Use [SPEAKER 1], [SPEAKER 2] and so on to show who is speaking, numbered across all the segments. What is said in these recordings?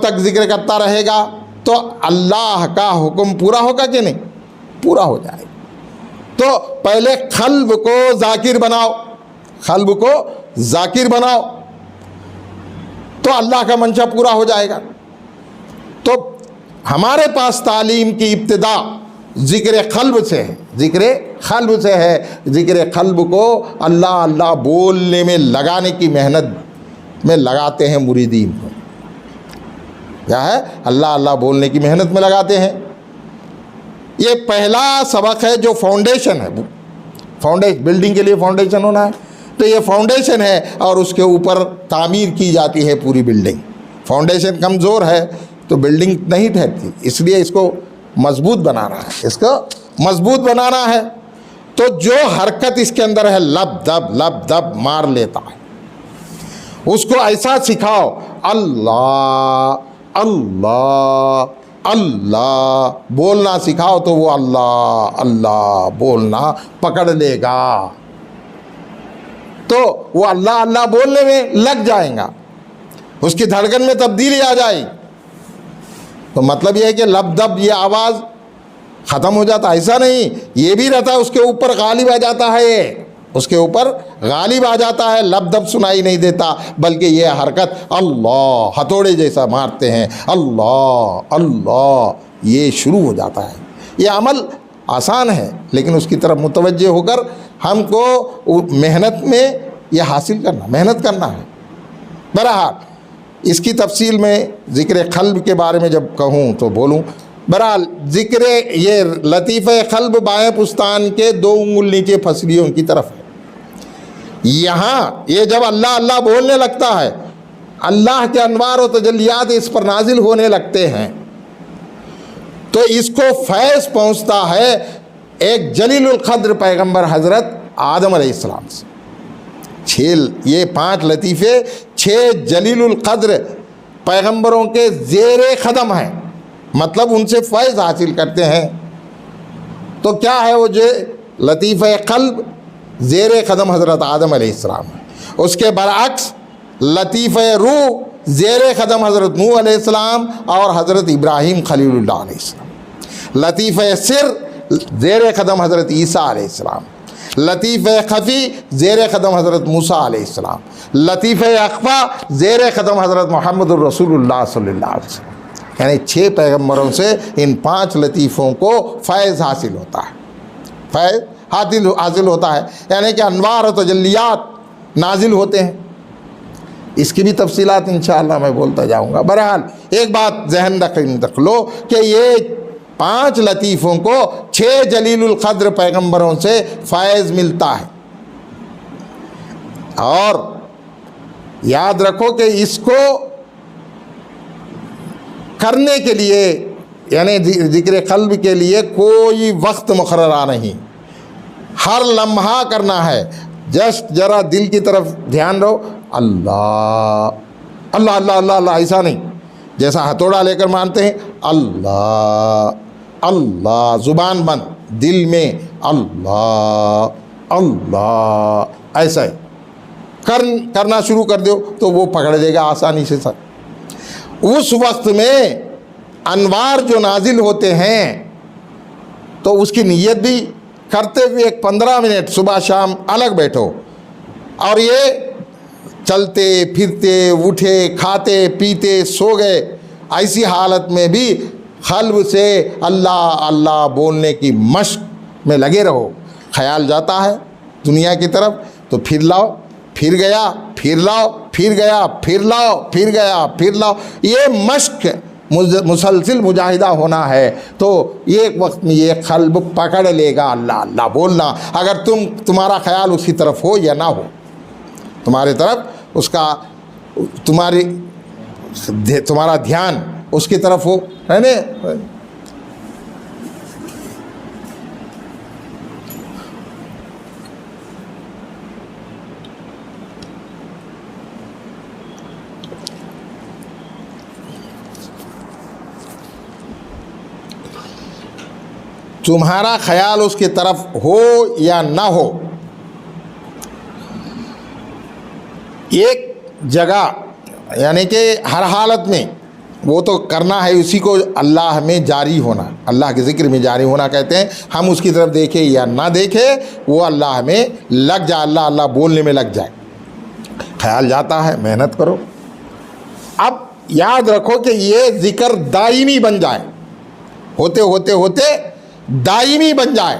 [SPEAKER 1] تک ذکر کرتا رہے گا تو اللہ کا حکم پورا ہوگا کہ نہیں؟ پورا ہو جائے گا۔ تو پہلے قلب کو ذاکر بناؤ، قلب کو ذاکر بناؤ تو اللہ کا منشا پورا ہو جائے گا۔ تو ہمارے پاس تعلیم کی ابتدا ذکر قلب سے ہے، ذکر قلب سے ہے۔ ذکر قلب کو اللہ اللہ بولنے میں لگانے کی محنت میں لگاتے ہیں مریدین کو۔ کیا ہے؟ اللہ اللہ بولنے کی محنت میں لگاتے ہیں۔ یہ پہلا سبق ہے جو فاؤنڈیشن ہے، فاؤنڈیشن بلڈنگ کے لیے فاؤنڈیشن ہونا ہے، تو یہ فاؤنڈیشن ہے اور اس کے اوپر تعمیر کی جاتی ہے پوری بلڈنگ۔ فاؤنڈیشن کمزور ہے تو بلڈنگ نہیں ٹھہرتی، اس لیے اس کو مضبوط بنانا ہے، اس کو مضبوط بنانا ہے۔ تو جو حرکت اس کے اندر ہے لب دب مار لیتا ہے، اس کو ایسا سکھاؤ اللہ اللہ اللہ بولنا سکھاؤ تو وہ اللہ اللہ بولنا پکڑ لے گا، تو وہ اللہ اللہ بولنے میں لگ جائیں گا، اس کی دھڑکن میں تبدیلی آ جائے گی۔ تو مطلب یہ ہے کہ لب دب یہ آواز ختم ہو جاتا، ایسا نہیں، یہ بھی رہتا ہے، اس کے اوپر غالب آ جاتا ہے، اس کے اوپر غالب آ جاتا ہے، لب دب سنائی نہیں دیتا، بلکہ یہ حرکت اللہ ہتھوڑے جیسا مارتے ہیں اللہ اللہ، یہ شروع ہو جاتا ہے۔ یہ عمل آسان ہے لیکن اس کی طرف متوجہ ہو کر ہم کو محنت میں یہ حاصل کرنا، محنت کرنا ہے۔ بہرحال اس کی تفصیل میں ذکر قلب کے بارے میں جب کہوں تو بولوں۔ بہرحال ذکر یہ لطیفہ قلب بائیں پستان کے 2 انگل نیچے پھسلیوں کی طرف ہے۔ یہاں یہ جب اللہ اللہ بولنے لگتا ہے، اللہ کے انوار و تجلیات اس پر نازل ہونے لگتے ہیں، تو اس کو فیض پہنچتا ہے ایک جلیل القدر پیغمبر حضرت آدم علیہ السلام سے۔ یہ 5 لطیفے 6 جلیل القدر پیغمبروں کے زیر قدم ہیں، مطلب ان سے فیض حاصل کرتے ہیں۔ تو کیا ہے وہ جو لطیفہ قلب زیر قدم حضرت آدم علیہ السلام ہے، اس کے برعکس لطیفہ روح زیر قدم حضرت نوح علیہ السلام اور حضرت ابراہیم خلیل اللہ علیہ السلام۔ لطیفہ سر زیر قدم حضرت عیسیٰ علیہ السلام، لطیفہ خفی زیر قدم حضرت موسیٰ علیہ السلام، لطیفہ اخفا زیر قدم حضرت محمد الرسول اللہ صلی اللہ علیہ وسلم۔ یعنی 6 پیغمبروں سے ان 5 لطیفوں کو فیض حاصل ہوتا ہے، فیض حاصل ہوتا ہے، یعنی کہ انوار و تجلیات نازل ہوتے ہیں۔ اس کی بھی تفصیلات انشاءاللہ میں بولتا جاؤں گا۔ بہرحال ایک بات ذہن رکھ لو کہ یہ 5 لطیفوں کو 6 جلیل القدر پیغمبروں سے فیض ملتا ہے، اور یاد رکھو کہ اس کو کرنے کے لیے یعنی ذکر قلب کے لیے کوئی وقت مقررہ نہیں، ہر لمحہ کرنا ہے۔ جسٹ ذرا دل کی طرف دھیان رہو، اللہ اللہ اللہ اللہ اللہ، ایسا نہیں جیسا ہتھوڑا لے کر مانتے ہیں اللہ اللہ، زبان بند، دل میں اللہ اللہ، ایسا ہی کرنا شروع کر دو تو وہ پکڑ دے گا آسانی سے سب۔ اس وقت میں انوار جو نازل ہوتے ہیں تو اس کی نیت بھی کرتے ہوئے ایک 15 منٹ صبح شام الگ بیٹھو، اور یہ چلتے پھرتے اٹھے کھاتے پیتے سو گئے ایسی حالت میں بھی قلب سے اللہ اللہ بولنے کی مشق میں لگے رہو۔ خیال جاتا ہے دنیا کی طرف تو پھر لاؤ، پھر گیا، پھر لاؤ، پھر گیا، پھر لاؤ، پھر گیا، پھر لاؤ، یہ مشق مسلسل مجاہدہ ہونا ہے۔ تو ایک وقت میں یہ قلب پکڑ لے گا اللہ اللہ بولنا، اگر تمہارا خیال اس کی طرف ہو یا نہ ہو، تمہاری طرف اس کا تمہارا دھیان اس کی طرف ہو، ہے نا۔ تمہارا خیال اس کی طرف ہو یا نہ ہو، ایک جگہ یعنی کہ ہر حالت میں وہ تو کرنا ہے، اسی کو اللہ میں جاری ہونا، اللہ کے ذکر میں جاری ہونا کہتے ہیں۔ ہم اس کی طرف دیکھیں یا نہ دیکھیں، وہ اللہ میں لگ جائے، اللہ اللہ بولنے میں لگ جائے، خیال جاتا ہے، محنت کرو۔ اب یاد رکھو کہ یہ ذکر دائمی بن جائے، ہوتے ہوتے ہوتے دائمی بن جائے،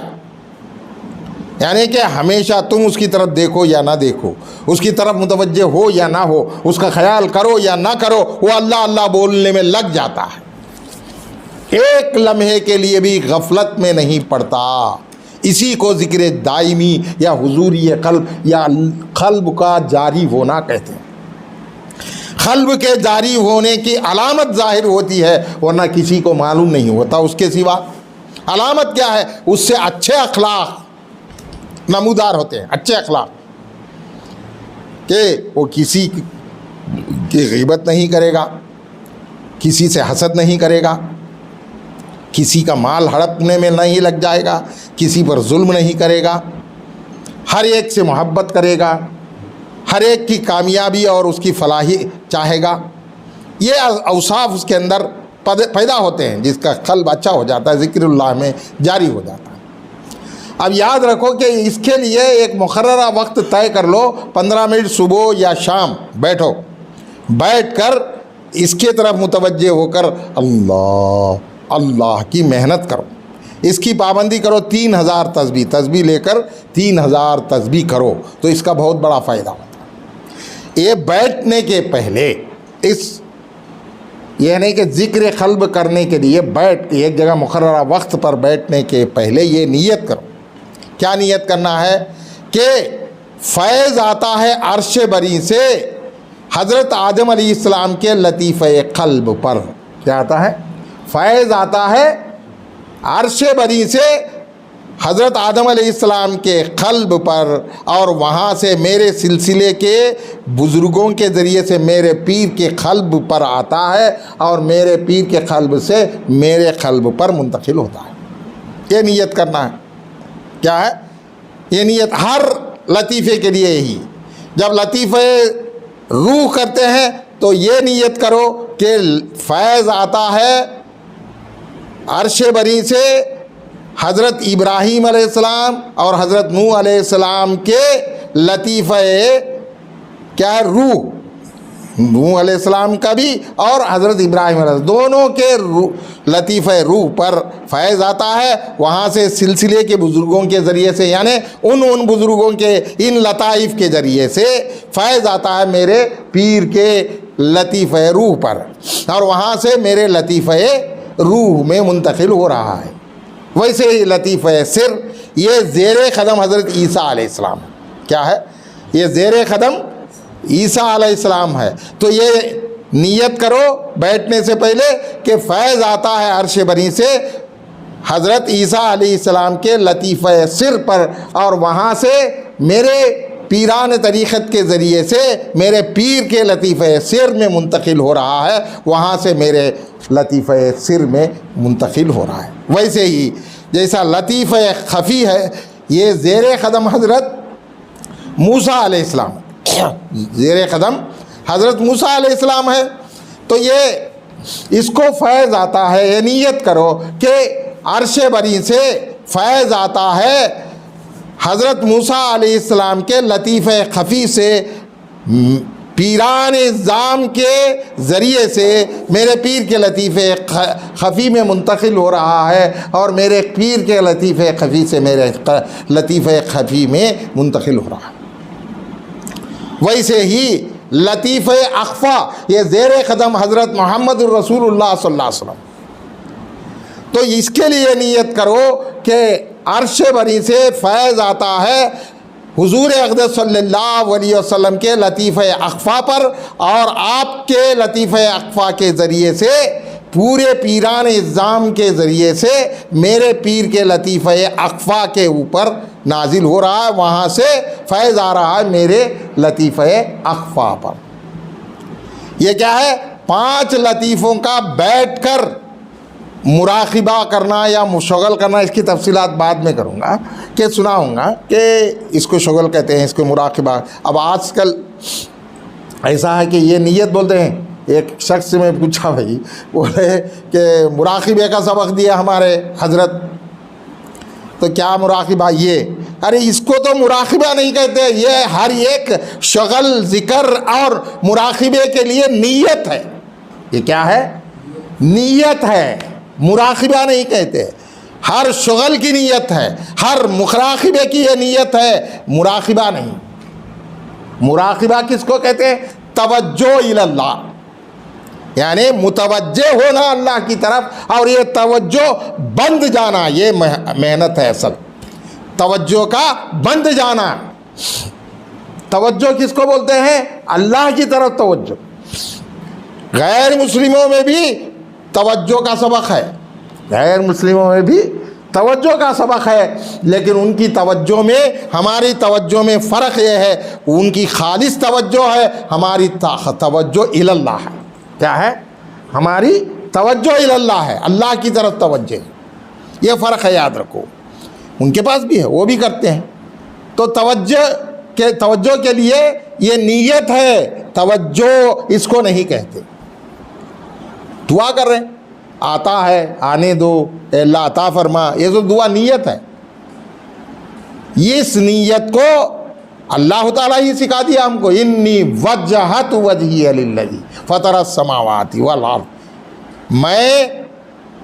[SPEAKER 1] یعنی کہ ہمیشہ تم اس کی طرف دیکھو یا نہ دیکھو، اس کی طرف متوجہ ہو یا نہ ہو، اس کا خیال کرو یا نہ کرو، وہ اللہ اللہ بولنے میں لگ جاتا ہے، ایک لمحے کے لیے بھی غفلت میں نہیں پڑتا۔ اسی کو ذکر دائمی یا حضوری قلب یا قلب کا جاری ہونا کہتے ہیں۔ قلب کے جاری ہونے کی علامت ظاہر ہوتی ہے، ورنہ کسی کو معلوم نہیں ہوتا اس کے سوا۔ علامت کیا ہے؟ اس سے اچھے اخلاق نمودار ہوتے ہیں، اچھے اخلاق، کہ وہ کسی کی غیبت نہیں کرے گا، کسی سے حسد نہیں کرے گا، کسی کا مال ہڑپنے میں نہیں لگ جائے گا، کسی پر ظلم نہیں کرے گا، ہر ایک سے محبت کرے گا، ہر ایک کی کامیابی اور اس کی فلاحی چاہے گا۔ یہ اوصاف اس کے اندر پیدا ہوتے ہیں، جس کا قلب اچھا ہو جاتا ہے، ذکر اللہ میں جاری ہو جاتا ہے۔ اب یاد رکھو کہ اس کے لیے ایک مقررہ وقت طے کر لو، 15 منٹ صبح یا شام بیٹھو، بیٹھ کر اس کے طرف متوجہ ہو کر اللہ اللہ کی محنت کرو، اس کی پابندی کرو۔ 3000 تسبیح لے کر 3000 تسبیح کرو تو اس کا بہت بڑا فائدہ ہوتا ہے۔ یہ بیٹھنے کے پہلے یہ نہیں کہ ذکر قلب کرنے کے لیے بیٹھ کے ایک جگہ مقررہ وقت پر بیٹھنے کے پہلے یہ نیت کرو۔ کیا نیت کرنا ہے؟ کہ فیض آتا ہے عرش بری سے حضرت آدم علیہ السلام کے لطیفہ قلب پر۔ کیا آتا ہے؟ فیض آتا ہے عرش بری سے حضرت آدم علیہ السلام کے قلب پر، اور وہاں سے میرے سلسلے کے بزرگوں کے ذریعے سے میرے پیر کے قلب پر آتا ہے، اور میرے پیر کے قلب سے میرے قلب پر منتقل ہوتا ہے۔ یہ نیت کرنا ہے۔ کیا ہے یہ نیت؟ ہر لطیفے کے لیے ہی جب لطیفہ روح کرتے ہیں تو یہ نیت کرو کہ فیض آتا ہے عرش بری سے حضرت ابراہیم علیہ السلام اور حضرت نوح علیہ السلام کے لطیفہ کیا ہے؟ روح، نوح علیہ السلام کا بھی اور حضرت ابراہیم علیہ السلام دونوں کے لطیفہ روح پر فیض آتا ہے۔ وہاں سے سلسلے کے بزرگوں کے ذریعے سے، یعنی ان بزرگوں کے ان لطائف کے ذریعے سے فیض آتا ہے میرے پیر کے لطیفہ روح پر، اور وہاں سے میرے لطیفہ روح میں منتقل ہو رہا ہے۔ ویسے ہی لطیفہ سر، یہ زیر قدم حضرت عیسیٰ علیہ السلام۔ کیا ہے؟ یہ زیر قدم عیسیٰ علیہ السلام ہے۔ تو یہ نیت کرو بیٹھنے سے پہلے کہ فیض آتا ہے عرش بری سے حضرت عیسیٰ علیہ السلام کے لطیفہ سر پر، اور وہاں سے میرے پیران طریقت کے ذریعے سے میرے پیر کے لطیفہ سر میں منتقل ہو رہا ہے، وہاں سے میرے لطیفہ سر میں منتقل ہو رہا ہے۔ ویسے ہی جیسا لطیفہ خفی ہے، یہ زیر قدم حضرت موسیٰ علیہ السلام، زیر قدم حضرت موسیٰ علیہ السلام ہے۔ تو یہ اس کو فیض آتا ہے، یہ نیت کرو کہ عرش بری سے فیض آتا ہے حضرت موسیٰ علیہ السلام کے لطیفہ خفی سے پیران اعظام کے ذریعے سے میرے پیر کے لطیفہ خفی میں منتقل ہو رہا ہے، اور میرے پیر کے لطیفہ خفی سے میرے لطیفہ خفی میں منتقل ہو رہا ہے۔ ویسے ہی لطیفہ اخفا، یہ زیر قدم حضرت محمد الرسول اللہ صلی اللہ علیہ وسلم۔ تو اس کے لیے نیت کرو کہ عرش بری سے فیض آتا ہے حضور اقدس صلی اللہ علیہ وسلم کے لطیفہ اخفا پر، اور آپ کے لطیفہ اخفا کے ذریعے سے پورے پیران اعظام کے ذریعے سے میرے پیر کے لطیفہ اخفا کے اوپر نازل ہو رہا ہے، وہاں سے فیض آ رہا ہے میرے لطیفہ اخفا پر۔ یہ کیا ہے؟ 5 لطیفوں کا بیٹھ کر مراقبہ کرنا یا شغل کرنا، اس کی تفصیلات بعد میں کروں گا، کہ سناؤں گا کہ اس کو شغل کہتے ہیں، اس کو مراقبہ۔ اب آج کل ایسا ہے کہ یہ نیت بولتے ہیں، ایک شخص سے میں پوچھا بھائی، بولے کہ مراقبے کا سبق دیا ہمارے حضرت، تو کیا مراقبہ؟ یہ ارے اس کو تو مراقبہ نہیں کہتے، یہ ہر ایک شغل ذکر اور مراقبے کے لیے نیت ہے. یہ کیا ہے؟ نیت ہے، مراقبہ نہیں کہتے. ہر شغل کی نیت ہے، ہر مراقبے کی یہ نیت ہے، مراقبہ نہیں. مراقبہ کس کو کہتے ہیں؟ توجہ الی اللہ، یعنی متوجہ ہونا اللہ کی طرف، اور یہ توجہ بند جانا، یہ محنت ہے اصل. توجہ کا بند جانا. توجہ کس کو بولتے ہیں؟ اللہ کی طرف توجہ. غیر مسلموں میں بھی توجہ کا سبق ہے، غیر مسلموں میں بھی توجہ کا سبق ہے، لیکن ان کی توجہ میں ہماری توجہ میں فرق یہ ہے، ان کی خالص توجہ ہے، ہماری توجہ الی اللہ ہے. کیا ہے؟ ہماری توجہ الی اللہ ہے، اللہ کی طرف توجہ. یہ فرق ہے، یاد رکھو. ان کے پاس بھی ہے، وہ بھی کرتے ہیں. تو توجہ کے لیے یہ نیت ہے، توجہ اس کو نہیں کہتے. دعا کر رہے ہیں، آتا ہے آنے دو، اے اللہ عطا فرما، یہ تو دعا نیت ہے. اس نیت کو اللہ تعالیٰ ہی سکھا دیا ہم کو. انی وجہت وجہی للذی فطر السماوات والارض، میں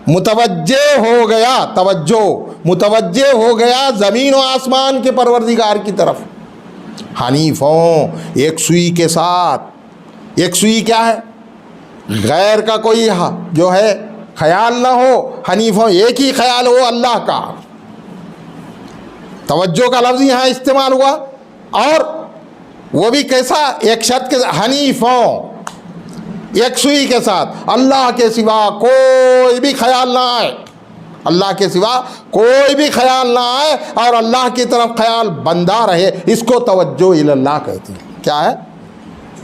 [SPEAKER 1] متوجہ ہو گیا، توجہ متوجہ ہو گیا زمین و آسمان کے پروردگار کی طرف، حنیفوں، ایک سوئی کے ساتھ. ایک سوئی کیا ہے؟ غیر کا کوئی جو ہے خیال نہ ہو، حنیفوں ایک ہی خیال ہو اللہ کا. توجہ کا لفظ یہاں استعمال ہوا، اور وہ بھی کیسا؟ ایک شرط کے حنیفوں، ایک سوئی کے ساتھ، اللہ کے سوا کوئی بھی خیال نہ آئے، اللہ کے سوا کوئی بھی خیال نہ آئے، اور اللہ کی طرف خیال بندہ رہے. اس کو توجہ الی اللہ کہتے ہیں. کیا ہے؟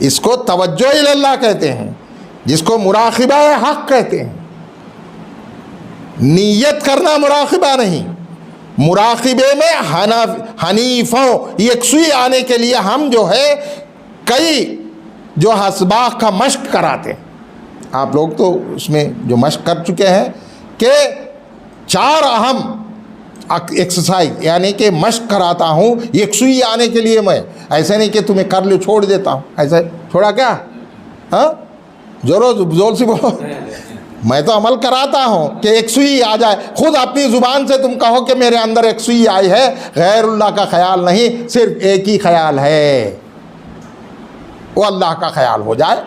[SPEAKER 1] اس کو توجہ الی اللہ کہتے ہیں، جس کو مراقبہ حق کہتے ہیں. نیت کرنا مراقبہ نہیں. مراقبے میں حنیفوں، یکسوئی آنے کے لیے ہم جو ہے کئی جو اسباق کا مشق کراتے ہیں. آپ لوگ تو اس میں جو مشق کر چکے ہیں کہ 4 اہم ایکسرسائز، یعنی کہ مشق کراتا ہوں یکسوئی آنے کے لیے. میں ایسے نہیں کہ تمہیں کر لو چھوڑ دیتا ہوں، ایسا چھوڑا کیا؟ ہاں زور سے بولو. میں تو عمل کراتا ہوں کہ یکسوئی آ جائے. خود اپنی زبان سے تم کہو کہ میرے اندر یکسوئی آئی ہے، غیر اللہ کا خیال نہیں، صرف ایک ہی خیال ہے، وہ اللہ کا خیال ہو جائے.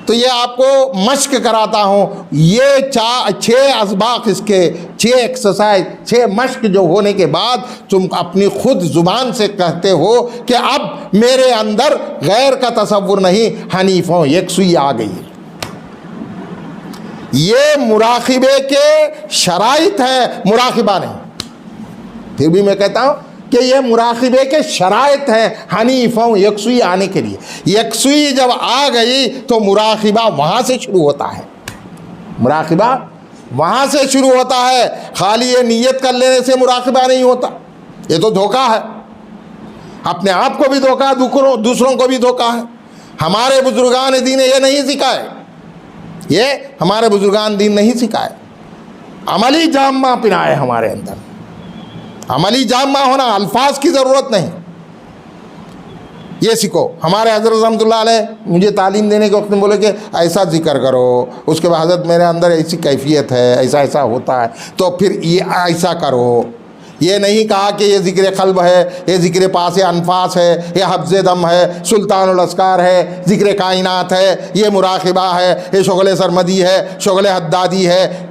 [SPEAKER 1] تو یہ آپ کو مشق کراتا ہوں. یہ 6 اسباق، اس کے 6 ایکسرسائز، 6 مشق جو ہونے کے بعد تم اپنی خود زبان سے کہتے ہو کہ اب میرے اندر غیر کا تصور نہیں، حنیفوں یکسوئی آ گئی. یہ مراقبے کے شرائط ہیں، مراقبہ نہیں. پھر بھی میں کہتا ہوں کہ یہ مراقبے کے شرائط ہیں، حنیفوں یکسوئی آنے کے لیے. یکسوئی جب آ گئی تو مراقبہ وہاں سے شروع ہوتا ہے. مراقبہ وہاں سے شروع ہوتا ہے. خالی یہ نیت کر لینے سے مراقبہ نہیں ہوتا. یہ تو دھوکہ ہے، اپنے آپ کو بھی دھوکہ، دوسروں کو بھی دھوکہ ہے. ہمارے بزرگان دین یہ نہیں سکھائے، یہ ہمارے بزرگان دین نہیں سکھائے. عملی جامہ پہنائے ہمارے اندر. عملی جامہ ہونا، الفاظ کی ضرورت نہیں. یہ سیکھو. ہمارے حضرت رحمۃ اللہ علیہ مجھے تعلیم دینے کے وقت میں بولے کہ ایسا ذکر کرو. اس کے بعد حضرت میرے اندر ایسی کیفیت ہے، ایسا ایسا ہوتا ہے، تو پھر یہ ایسا کرو. یہ نہیں کہا کہ یہ ذکر قلب ہے، یہ ذکر پاس انفاس ہے، یہ حفظ دم ہے، سلطان الاسکار ہے، ذکر کائنات ہے، یہ مراقبہ ہے، یہ شغل سرمدی ہے، شغل حدادی ہے.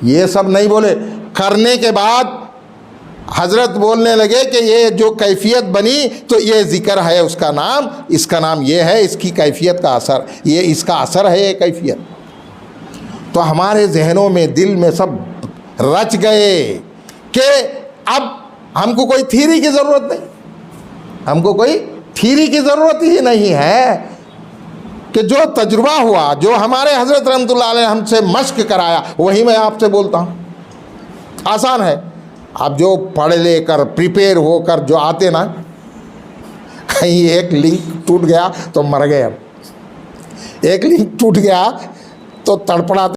[SPEAKER 1] یہ سب نہیں بولے. کرنے کے بعد حضرت بولنے لگے کہ یہ جو کیفیت بنی تو یہ ذکر ہے، اس کا نام یہ ہے، اس کی کیفیت کا اثر، یہ اس کا اثر ہے، یہ کیفیت. تو ہمارے ذہنوں میں، دل میں سب رچ گئے کہ اب ہم کو کوئی تھیری کی ضرورت نہیں. ہم کو کوئی تھیری کی ضرورت ہی نہیں ہے، کہ جو تجربہ ہوا، جو ہمارے حضرت رحمۃ اللہ علیہ ہم سے مشق کرایا، وہی میں آپ سے بولتا ہوں. آسان ہے. اب جو پڑھ لے کر پریپیئر ہو کر جو آتے نا، کہیں ایک لنک ٹوٹ گیا تو مر گئے. اب ایک لنک ٹوٹ گیا تو تڑپڑاتے